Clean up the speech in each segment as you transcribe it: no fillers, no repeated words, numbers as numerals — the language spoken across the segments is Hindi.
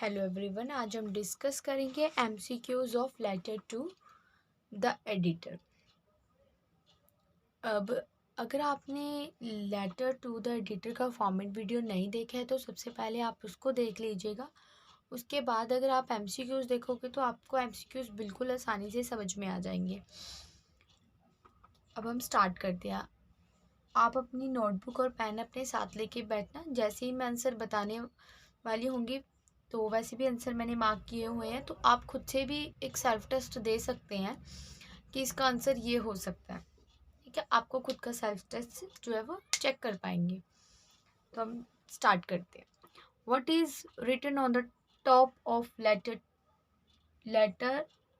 हेलो एवरीवन, आज हम डिस्कस करेंगे MCQs of letter to the editor. अब अगर आपने लेटर टू द एडिटर का फॉर्मेट वीडियो नहीं देखा है तो सबसे पहले आप उसको देख लीजिएगा। उसके बाद अगर आप एमसीक्यूज देखोगे तो आपको एमसीक्यूज बिल्कुल आसानी से समझ में आ जाएंगे। अब हम स्टार्ट करते हैं। आप अपनी नोटबुक और पेन अपने साथ लेके बैठना। जैसे ही मैं आंसर बताने वाली होंगी तो वैसे भी आंसर मैंने मार्क किए हुए हैं, तो आप खुद से भी एक सेल्फ टेस्ट दे सकते हैं कि इसका आंसर ये हो सकता है। ठीक है, आपको खुद का सेल्फ टेस्ट जो है वो चेक कर पाएंगे। तो हम स्टार्ट करते हैं। What is written on the top of letter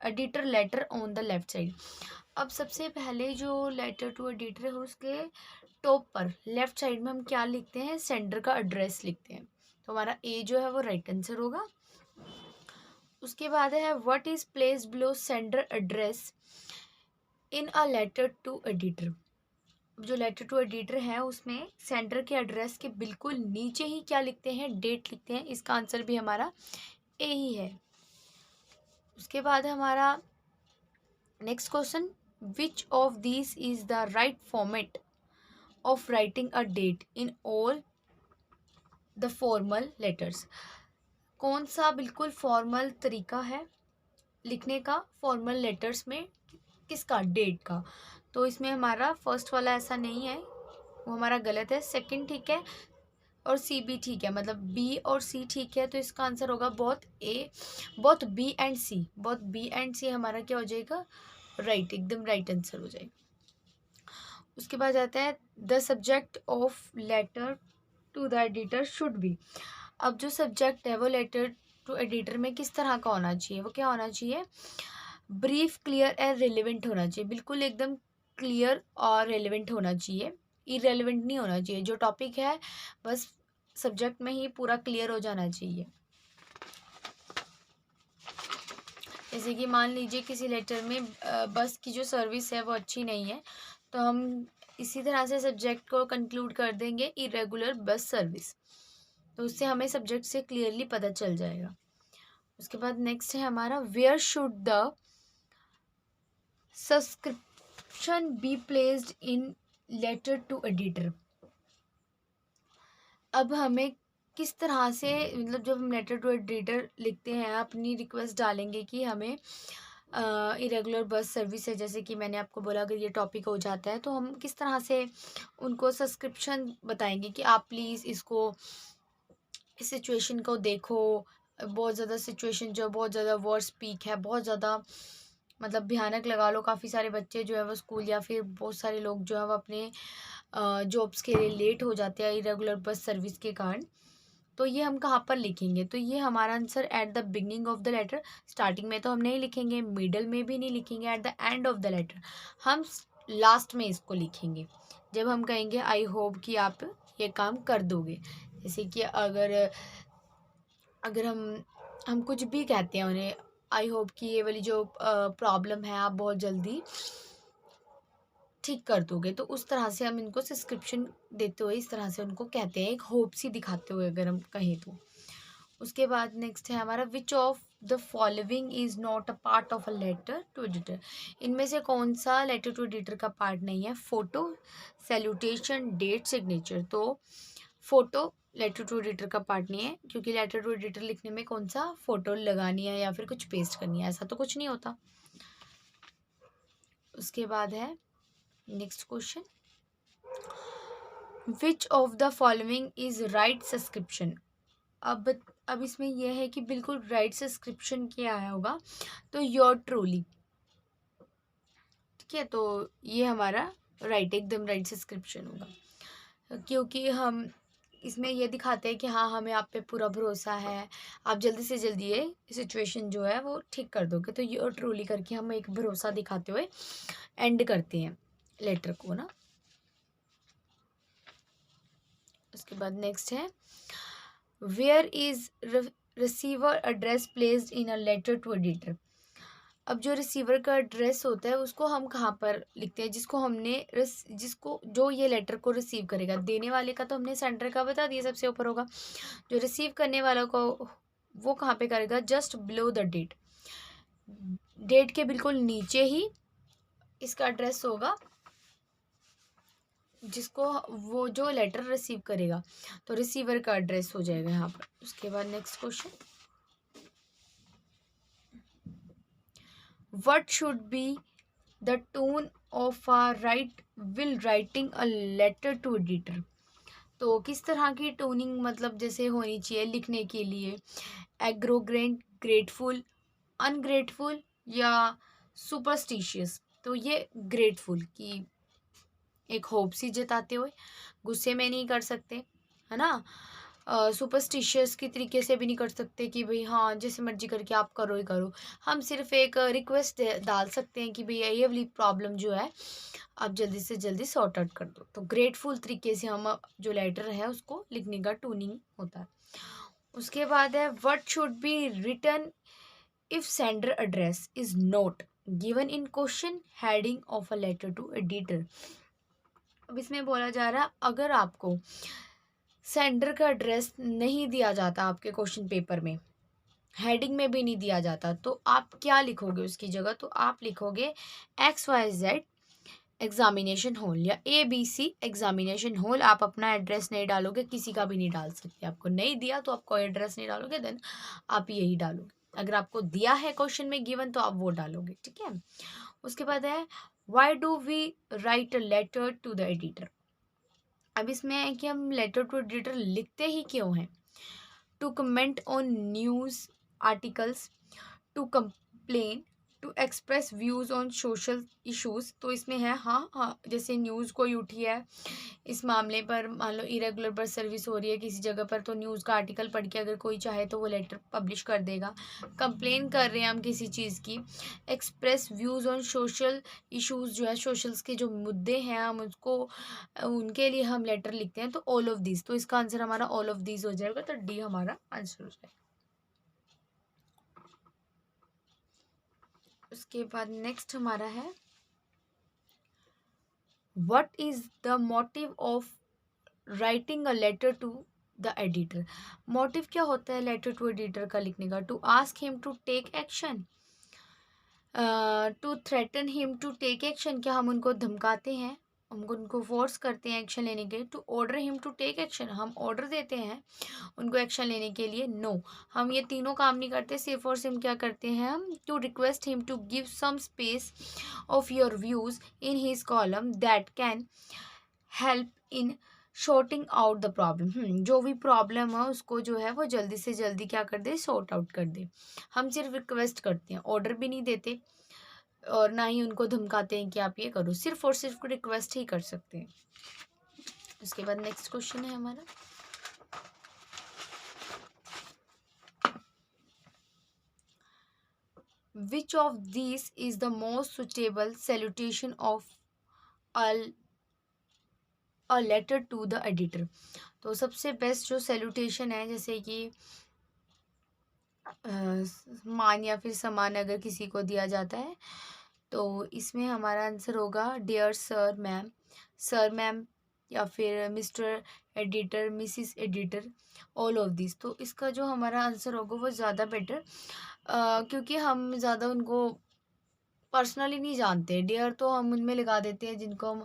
editor letter on the left side. अब सबसे पहले जो लेटर टू एडिटर है उसके टॉप पर लेफ्ट साइड में हम क्या लिखते हैं, सेंडर का एड्रेस लिखते हैं। तो हमारा ए जो है वो राइट आंसर होगा। उसके बाद है what is place below sender address in a letter to editor. जो लेटर टू एडिटर है उसमें सेंडर के एड्रेस के बिल्कुल नीचे ही क्या लिखते हैं, डेट लिखते हैं। इसका आंसर भी हमारा ए ही है। उसके बाद हमारा next question, which of this is the right format of writing a date in all the formal letters. कौन सा बिल्कुल फॉर्मल तरीका है लिखने का फॉर्मल लेटर्स में, किसका, डेट का। तो इसमें हमारा फर्स्ट वाला ऐसा नहीं है, वो हमारा गलत है। सेकंड ठीक है और सी भी ठीक है, मतलब बी और सी ठीक है। तो इसका आंसर होगा both A, both B and C. Both B and C हमारा क्या हो जाएगा, राइट, एकदम राइट आंसर हो जाएगा। उसके बाद आता है the subject of letter to the editor should be. अब जो सब्जेक्ट है वो लेटर टू एडिटर में किस तरह का होना चाहिए, वो क्या होना चाहिए, ब्रीफ, क्लियर एंड रेलिवेंट होना चाहिए। बिल्कुल एकदम क्लियर और रेलिवेंट होना चाहिए, इरेलीवेंट नहीं होना चाहिए। जो टॉपिक है बस सब्जेक्ट में ही पूरा क्लियर हो जाना चाहिए। जैसे कि मान लीजिए किसी लेटर में बस की जो सर्विस है वो अच्छी नहीं है, तो हम इसी तरह से सब्जेक्ट को कंक्लूड कर देंगे इरेगुलर बस सर्विस। तो उससे हमें सब्जेक्ट से क्लियरली पता चल जाएगा। उसके बाद नेक्स्ट है हमारा where should the subscription be placed in letter to editor. अब हमें किस तरह से, मतलब जब हम लेटर टू एडिटर लिखते हैं अपनी रिक्वेस्ट डालेंगे कि हमें इरेगुलर बस सर्विस है, जैसे कि मैंने आपको बोला अगर ये टॉपिक हो जाता है तो हम किस तरह से उनको सब्सक्रिप्शन बताएंगे कि आप प्लीज़ इसको, इस सिचुएशन को देखो। बहुत ज़्यादा सिचुएशन जो बहुत ज़्यादा वर्स पीक है, बहुत ज़्यादा मतलब भयानक लगा लो। काफ़ी सारे बच्चे जो है वो स्कूल या फिर बहुत सारे लोग जो है वो अपने जॉब्स के लिए लेट हो जाते हैं इरेगुलर बस सर्विस के कारण। तो ये हम कहाँ पर लिखेंगे, तो ये हमारा answer at the beginning of the letter. Starting में तो हम नहीं लिखेंगे, मिडल में भी नहीं लिखेंगे, at the end of the letter हम लास्ट में इसको लिखेंगे। जब हम कहेंगे आई होप कि आप ये काम कर दोगे। जैसे कि अगर अगर हम कुछ भी कहते हैं उन्हें, आई होप कि ये वाली जो प्रॉब्लम है आप बहुत जल्दी ठीक कर दोगे, तो उस तरह से हम इनको सब्सक्रिप्शन देते हुए इस तरह से उनको कहते हैं, एक होप सी दिखाते हुए अगर हम कहें तो। उसके बाद नेक्स्ट है हमारा which of the following is not a part of a letter to editor. इनमें से कौन सा लेटर टू एडिटर का पार्ट नहीं है, फोटो, सैल्यूटेशन, डेट, सिग्नेचर। तो फोटो लेटर टू एडिटर का पार्ट नहीं है, क्योंकि लेटर टू एडिटर लिखने में कौन सा फोटो लगानी है या फिर कुछ पेस्ट करनी है, ऐसा तो कुछ नहीं होता। उसके बाद है next question, which of the following is right subscription. अब इसमें यह है कि बिल्कुल राइट सब्सक्रिप्शन क्या आया होगा, तो योर ट्रूली। ठीक है, तो ये हमारा राइट, एकदम राइट सब्सक्रिप्शन होगा, क्योंकि हम इसमें ये दिखाते हैं कि हाँ हमें आप पे पूरा भरोसा है, आप जल्दी से जल्दी ये सिचुएशन जो है वो ठीक कर दोगे। तो योर ट्रूली करके हम एक भरोसा दिखाते हुए एंड करते हैं लेटर को ना। उसके बाद नेक्स्ट है where is receiver address placed in a letter to editor. अब जो रिसीवर का एड्रेस होता है उसको हम कहाँ पर लिखते हैं, जिसको हमने जिसको जो ये लेटर को रिसीव करेगा। देने वाले का तो हमने सेंडर का बता दिया, सबसे ऊपर होगा। जो रिसीव करने वाला को वो कहाँ पे करेगा, just below the date, date के बिल्कुल नीचे ही इसका एड्रेस होगा, जिसको वो जो लेटर रिसीव करेगा, तो रिसीवर का एड्रेस हो जाएगा यहाँ पर। उसके बाद next question, what should be the tone of a writing a letter to editor. तो किस तरह की टोनिंग मतलब जैसे होनी चाहिए लिखने के लिए, एग्रोग्रेंट, ग्रेटफुल, अनग्रेटफुल या सुपरस्टिशियस। तो ये ग्रेटफुल की एक होप सी जताते हुए, गुस्से में नहीं कर सकते, है ना, सुपरस्टिशियस की तरीके से भी नहीं कर सकते कि भाई हाँ जैसे मर्जी करके आप करो ही करो। हम सिर्फ एक रिक्वेस्ट डाल सकते हैं कि भैया ये वाली प्रॉब्लम जो है आप जल्दी से जल्दी सॉर्ट आउट कर दो। तो ग्रेटफुल तरीके से हम जो लेटर है उसको लिखने का टूनिंग होता है। उसके बाद है what should be written if sender address is not given in question heading of a letter to editor. अब इसमें बोला जा रहा है अगर आपको सेंडर का एड्रेस नहीं दिया जाता आपके क्वेश्चन पेपर में, हेडिंग में भी नहीं दिया जाता, तो आप क्या लिखोगे उसकी जगह, तो आप लिखोगे XYZ एग्जामिनेशन हॉल या ABC एग्जामिनेशन हॉल। आप अपना एड्रेस नहीं डालोगे, किसी का भी नहीं डाल सकते। आपको नहीं दिया तो आप कोई एड्रेस नहीं डालोगे, देन आप यही डालोगे। अगर आपको दिया है क्वेश्चन में गिवन तो आप वो डालोगे, ठीक है। उसके बाद है why do we write a letter to the editor. अब इसमें है कि हम लेटर टू एडिटर लिखते ही क्यों हैं, to comment on news articles, to complain, to express views on social issues. तो इसमें है हाँ जैसे न्यूज़ कोई उठी है इस मामले पर, मान लो इरेगुलर बस सर्विस हो रही है किसी जगह पर, तो न्यूज़ का आर्टिकल पढ़ के अगर कोई चाहे तो वो लेटर पब्लिश कर देगा। कंप्लेन कर रहे हैं हम किसी चीज़ की, express views on social issues, जो है सोशल्स के जो मुद्दे हैं हम उसको उनके लिए हम लेटर लिखते हैं, तो ऑल ऑफ दिस। तो इसका आंसर हमारा ऑल ऑफ दिस हो जाएगा, तो डी हमारा आंसर हो जाएगा। उसके बाद नेक्स्ट हमारा है what is the motive of writing a letter to the editor. Motive क्या होता है लेटर टू एडिटर का लिखने का, to ask him to take action, to threaten him to take action, क्या हम उनको धमकाते हैं, हम उनको फोर्स करते हैं एक्शन लेने के, to order him to take action, हम ऑर्डर देते हैं उनको एक्शन लेने के लिए, नो हम ये तीनों काम नहीं करते, सिर्फ और सिर्फ क्या करते हैं हम, to request him to give some space of your views in his column that can help in sorting out the problem. जो भी प्रॉब्लम है उसको जो है वो जल्दी से जल्दी क्या कर दे, सॉर्ट आउट कर दे। हम सिर्फ रिक्वेस्ट करते हैं, ऑर्डर भी नहीं देते और ना ही उनको धमकाते हैं कि आप ये करो, सिर्फ और सिर्फ रिक्वेस्ट ही कर सकते हैं। उसके बाद नेक्स्ट क्वेश्चन है हमारा which of this is the most suitable salutation of a letter to the editor. तो सबसे बेस्ट जो सैल्यूटेशन है, जैसे कि मान या फिर समान अगर किसी को दिया जाता है, तो इसमें हमारा आंसर होगा डियर सर मैम या फिर mister editor, Mrs editor, all of this. तो इसका जो हमारा आंसर होगा वो ज़्यादा बेटर, क्योंकि हम ज़्यादा उनको पर्सनली नहीं जानते। डियर तो हम उनमें लगा देते हैं जिनको हम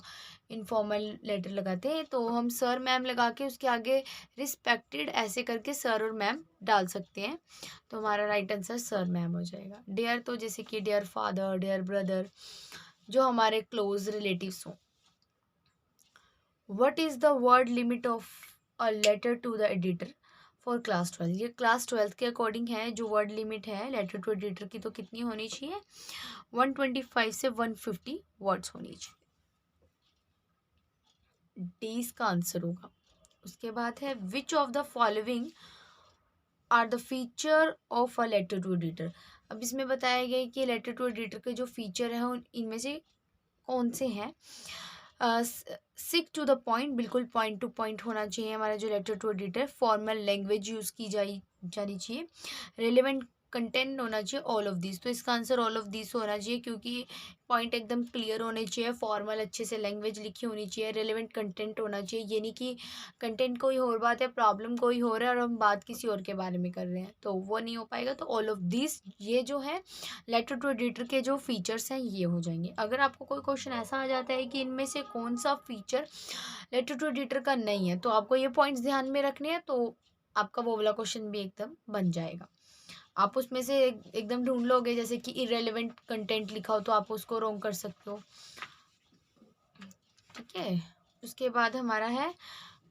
इनफॉर्मल लेटर लगाते हैं, तो हम सर मैम लगा के उसके आगे रिस्पेक्टेड ऐसे करके सर और मैम डाल सकते हैं, तो हमारा राइट आंसर सर मैम हो जाएगा। डियर तो जैसे कि डियर फादर, डियर ब्रदर, जो हमारे क्लोज रिलेटिव्स हों। What is the word limit of a letter to the editor for class 12। ये क्लास 12 के अकॉर्डिंग है जो वर्ड लिमिट है लेटर टू एडिटर की, तो कितनी होनी चाहिए, 125 से 150 वर्ड्स होनी चाहिए। डी इसका आंसर होगा। उसके बाद है which of the following are the feature of a letter to editor. अब इसमें बताया गया है कि लेटर टू एडिटर के जो फीचर हैं इनमें से कौन से हैं। सिक टू द पॉइंट, बिल्कुल पॉइंट टू पॉइंट होना चाहिए हमारा जो letter to editor. Formal language use की जानी चाहिए। रेलिवेंट कंटेंट होना चाहिए ऑल ऑफ दिस। तो इसका आंसर ऑल ऑफ दिस होना चाहिए, क्योंकि पॉइंट एकदम क्लियर होने चाहिए, फॉर्मल अच्छे से लैंग्वेज लिखी होनी चाहिए, रेलेवेंट कंटेंट होना चाहिए। ये नहीं कि कंटेंट कोई और बात है, प्रॉब्लम कोई और है और हम बात किसी और के बारे में कर रहे हैं, तो वो नहीं हो पाएगा। तो ऑल ऑफ दिस ये जो है लेटर टू एडिटर के जो फीचर्स हैं ये हो जाएंगे। अगर आपको कोई क्वेश्चन ऐसा आ जाता है कि इनमें से कौन सा फीचर लेटर टू एडिटर का नहीं है, तो आपको ये पॉइंट्स ध्यान में रखने हैं, तो आपका वो वाला क्वेश्चन भी एकदम बन जाएगा। आप उसमें से एकदम ढूंढ लोगे, जैसे कि इरेलीवेंट कंटेंट लिखा हो तो आप उसको रोंग कर सकते हो। ठीक है, उसके बाद हमारा है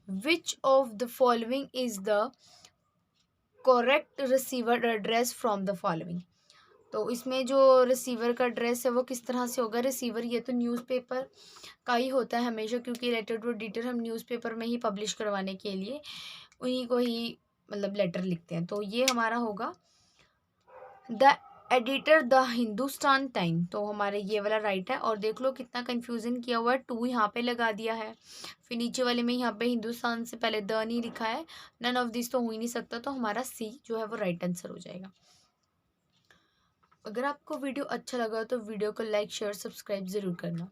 which of the following is the correct receiver address from the following. तो इसमें जो रिसीवर का एड्रेस है वो किस तरह से होगा। रिसीवर ये तो न्यूज़पेपर का ही होता है हमेशा, क्योंकि लेटर टू एडिटर हम न्यूज़पेपर में ही पब्लिश करवाने के लिए उन्हीं को ही मतलब लेटर लिखते हैं। तो ये हमारा होगा the editor the Hindustan time. तो हमारे ये वाला राइट है। और देख लो कितना कंफ्यूजन किया हुआ है, टू यहाँ पे लगा दिया है, फिर नीचे वाले में यहाँ पे हिंदुस्तान से पहले द नहीं लिखा है। नन ऑफ दिस तो हो ही नहीं सकता, तो हमारा सी जो है वो राइट आंसर हो जाएगा। अगर आपको वीडियो अच्छा लगा तो वीडियो को लाइक शेयर सब्सक्राइब ज़रूर करना।